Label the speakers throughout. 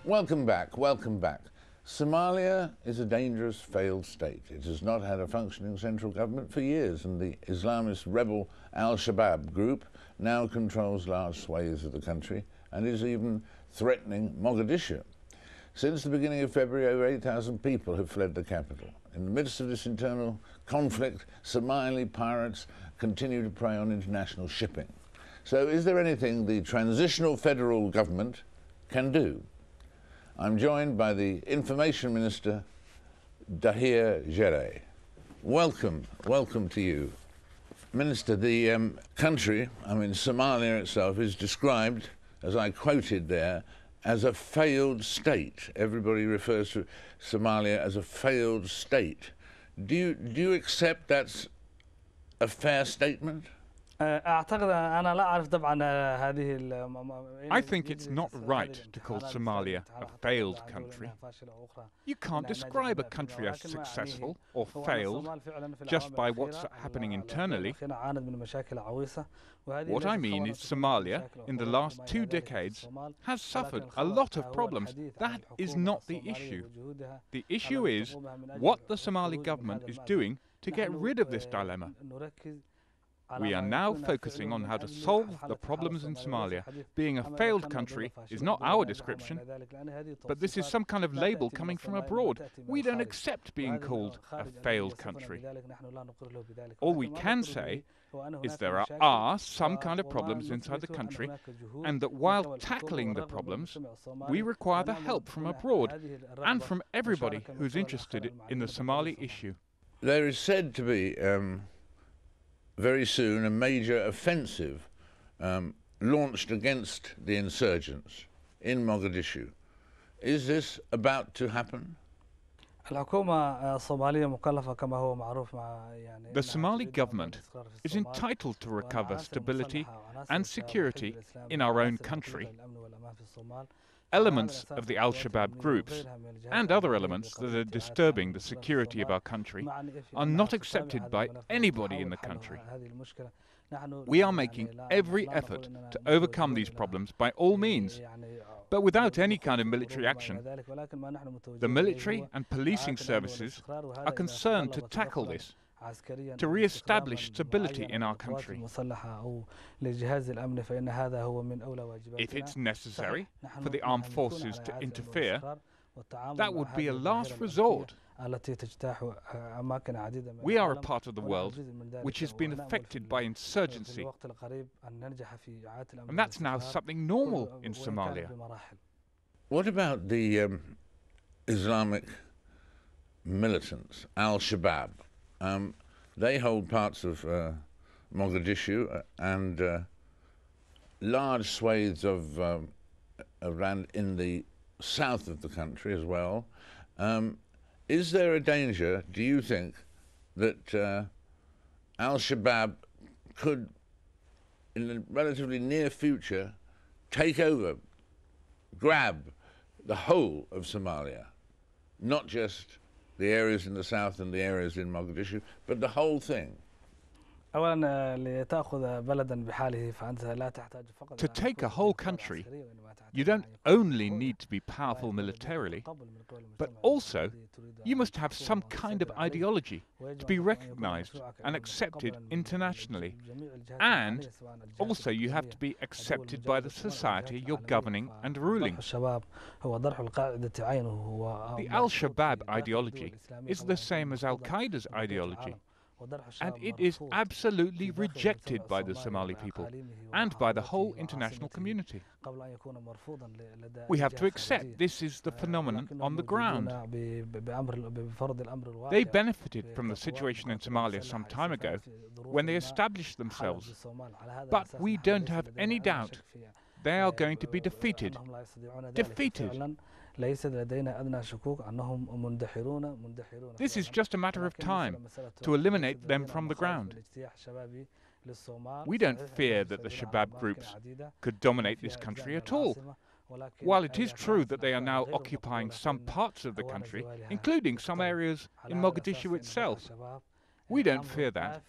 Speaker 1: Welcome back, welcome back. Somalia is a dangerous failed state. It has not had a functioning central government for years, and the Islamist rebel al-Shabab group now controls large swathes of the country and is even threatening Mogadishu. Since the beginning of February, over 8,000 people have fled the capital. In the midst of this internal conflict, Somali pirates continue to prey on international shipping. So is there anything the transitional federal government can do? I'm joined by the Information Minister, Dahir Gelle. Welcome, welcome to you. Minister, the country, Somalia itself, is described, as I quoted there, as a failed state. Everybody refers to Somalia as a failed state. Do you accept that's a fair statement?
Speaker 2: I think it's not right to call Somalia a failed country. You can't describe a country as successful or failed just by what's happening internally. What I mean is Somalia, in the last 2 decades, has suffered a lot of problems. That is not the issue. The issue is what the Somali government is doing to get rid of this dilemma. We are now focusing on how to solve the problems in Somalia. Being a failed country is not our description, but this is some kind of label coming from abroad. We don't accept being called a failed country. All we can say is there are some kind of problems inside the country, and that while tackling the problems, we require the help from abroad and from everybody who's interested in the Somali issue.
Speaker 1: There is said to be very soon a major offensive launched against the insurgents in Mogadishu. Is this about to happen?
Speaker 2: The Somali government is entitled to recover stability and security in our own country. Elements of the al-Shabab groups and other elements that are disturbing the security of our country are not accepted by anybody in the country. We are making every effort to overcome these problems by all means, but without any kind of military action. The military and policing services are concerned to tackle this, to re-establish stability in our country. If it's necessary for the armed forces to interfere, that would be a last resort. We are a part of the world which has been affected by insurgency, and that's now something normal in Somalia.
Speaker 1: What about the Islamic militants, al-Shabab? They hold parts of Mogadishu and large swathes of around in the south of the country as well. Is there a danger, do you think, that al-Shabab could, in the relatively near future, take over, grab the whole of Somalia, not just the areas in the south and the areas in Mogadishu, but the whole thing?
Speaker 2: To take a whole country, you don't only need to be powerful militarily, but also you must have some kind of ideology to be recognized and accepted internationally. And also you have to be accepted by the society you're governing and ruling. The al-Shabab ideology is the same as Al-Qaeda's ideology, and it is absolutely rejected by the Somali people and by the whole international community. We have to accept this is the phenomenon on the ground. They benefited from the situation in Somalia some time ago when they established themselves, but we don't have any doubt they are going to be defeated. Defeated. This is just a matter of time to eliminate them from the ground. We don't fear that the Shabab groups could dominate this country at all. While it is true that they are now occupying some parts of the country, including some areas in Mogadishu itself, We don't fear that.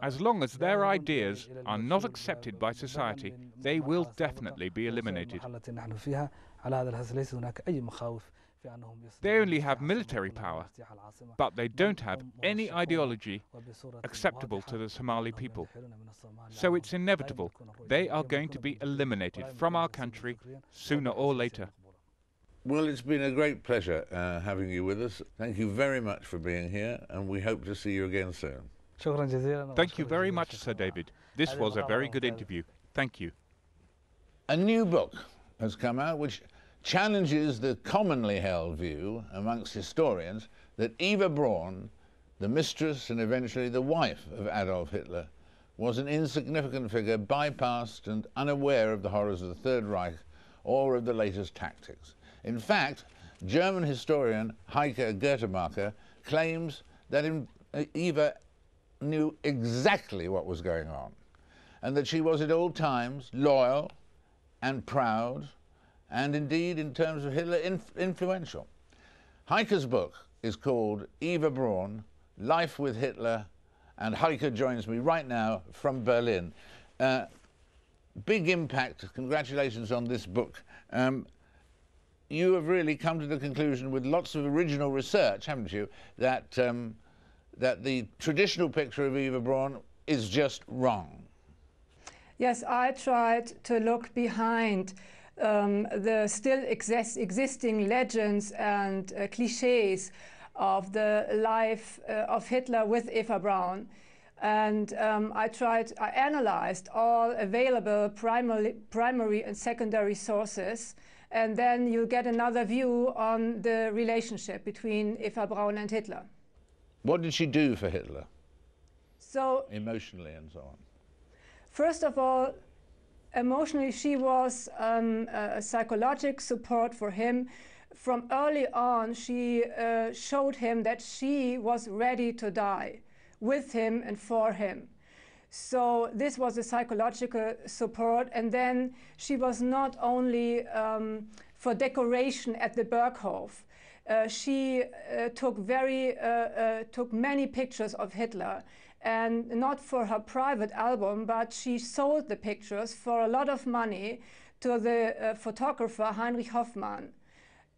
Speaker 2: As long as their ideas are not accepted by society, they will definitely be eliminated. They only have military power, but they don't have any ideology acceptable to the Somali people. So it's inevitable. They are going to be eliminated from our country sooner or later.
Speaker 1: Well, it's been a great pleasure having you with us. Thank you very much for being here, and we hope to see you again soon.
Speaker 2: Thank you very much, Sir David. This was a very good interview. Thank you.
Speaker 1: A new book has come out which challenges the commonly held view amongst historians that Eva Braun, the mistress and eventually the wife of Adolf Hitler, was an insignificant figure, bypassed and unaware of the horrors of the Third Reich or of the latest tactics. In fact, German historian Heike Goertemaker claims that Eva knew exactly what was going on, and that she was at all times loyal and proud, and indeed, in terms of Hitler, influential. Heike's book is called Eva Braun, Life with Hitler, and Heike joins me right now from Berlin. Big impact. Congratulations on this book. You have really come to the conclusion, with lots of original research, haven't you, that that the traditional picture of Eva Braun is just wrong.
Speaker 3: Yes, I tried to look behind the still existing legends and cliches of the life of Hitler with Eva Braun. And I analyzed all available primary and secondary sources, and then you get another view on the relationship between Eva Braun and Hitler.
Speaker 1: What did she do for Hitler?
Speaker 3: So,
Speaker 1: emotionally and so on.
Speaker 3: First of all, emotionally, she was a psychological support for him. From early on, she showed him that she was ready to die with him and for him. So this was a psychological support. And then she was not only for decoration at the Berghof. She took many pictures of Hitler, and not for her private album, but she sold the pictures for a lot of money to the photographer Heinrich Hoffmann,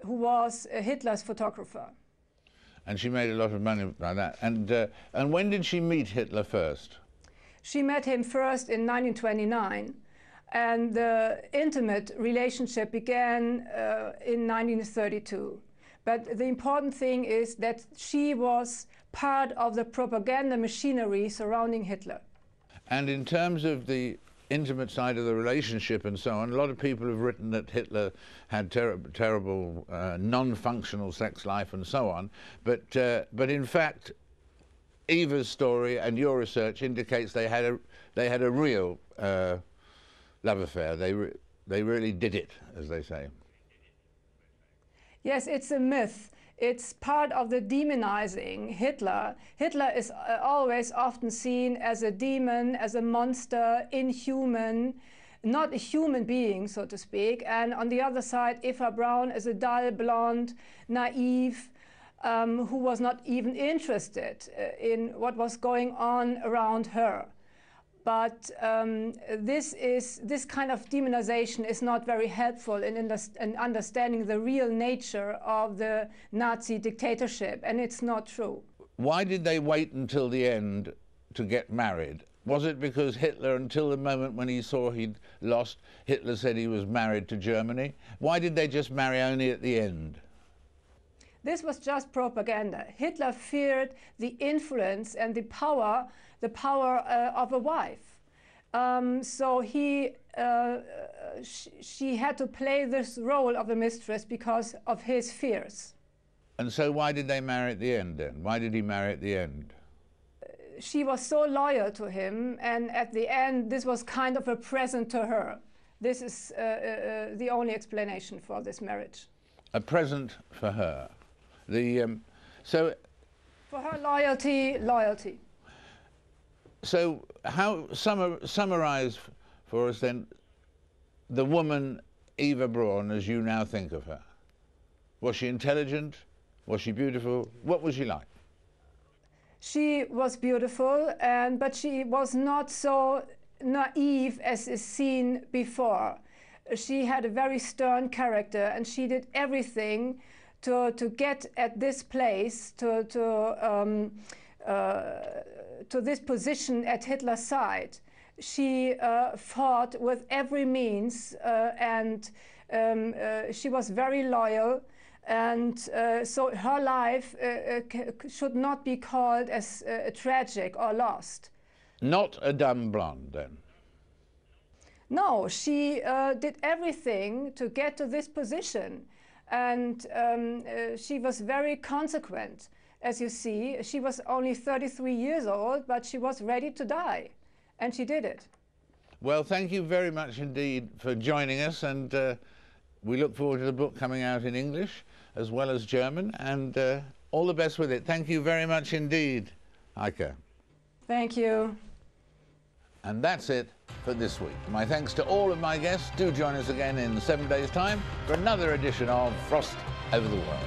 Speaker 3: who was Hitler's photographer.
Speaker 1: And she made a lot of money by that. And when did she meet Hitler first?
Speaker 3: She met him first in 1929, and the intimate relationship began in 1932. But the important thing is that she was part of the propaganda machinery surrounding Hitler.
Speaker 1: And in terms of the intimate side of the relationship and so on, a lot of people have written that Hitler had terrible non-functional sex life and so on, but in fact Eva's story and your research indicates they had a real love affair. They really did it, as they say.
Speaker 3: Yes, it's a myth. It's part of the demonizing Hitler. Hitler is always often seen as a demon, as a monster, inhuman, not a human being, so to speak. And on the other side, Eva Braun is a dull, blonde, naive, who was not even interested in what was going on around her. But this kind of demonization is not very helpful in understanding the real nature of the Nazi dictatorship, and it's not true.
Speaker 1: Why did they wait until the end to get married? Was it because Hitler, until the moment when he saw he'd lost, Hitler said he was married to Germany? Why did they just marry only at the end?
Speaker 3: This was just propaganda. Hitler feared the influence and the power of a wife. So she had to play this role of a mistress because of his fears.
Speaker 1: And so why did they marry at the end then? Why did he marry at the end?
Speaker 3: She was so loyal to him, and at the end this was kind of a present to her. This is the only explanation for this marriage.
Speaker 1: A present for her. So
Speaker 3: for her loyalty.
Speaker 1: So how summarize for us then the woman Eva Braun as you now think of her? Was she intelligent? Was she beautiful? What was she like?
Speaker 3: She was beautiful, but she was not so naive as is seen before. She had a very stern character, and she did everything to get at this place, to this position at Hitler's side. She fought with every means, and she was very loyal, and so her life should not be called as tragic or lost.
Speaker 1: Not a dumb blonde, then?
Speaker 3: No, she did everything to get to this position, and she was very consequent. As you see, she was only 33 years old, but she was ready to die, and she did it.
Speaker 1: Well, thank you very much indeed for joining us, and we look forward to the book coming out in English as well as German, and all the best with it. Thank you very much indeed, Heike.
Speaker 3: Thank you.
Speaker 1: And that's it for this week. My thanks to all of my guests. Do join us again in 7 days' time for another edition of Frost Over the World.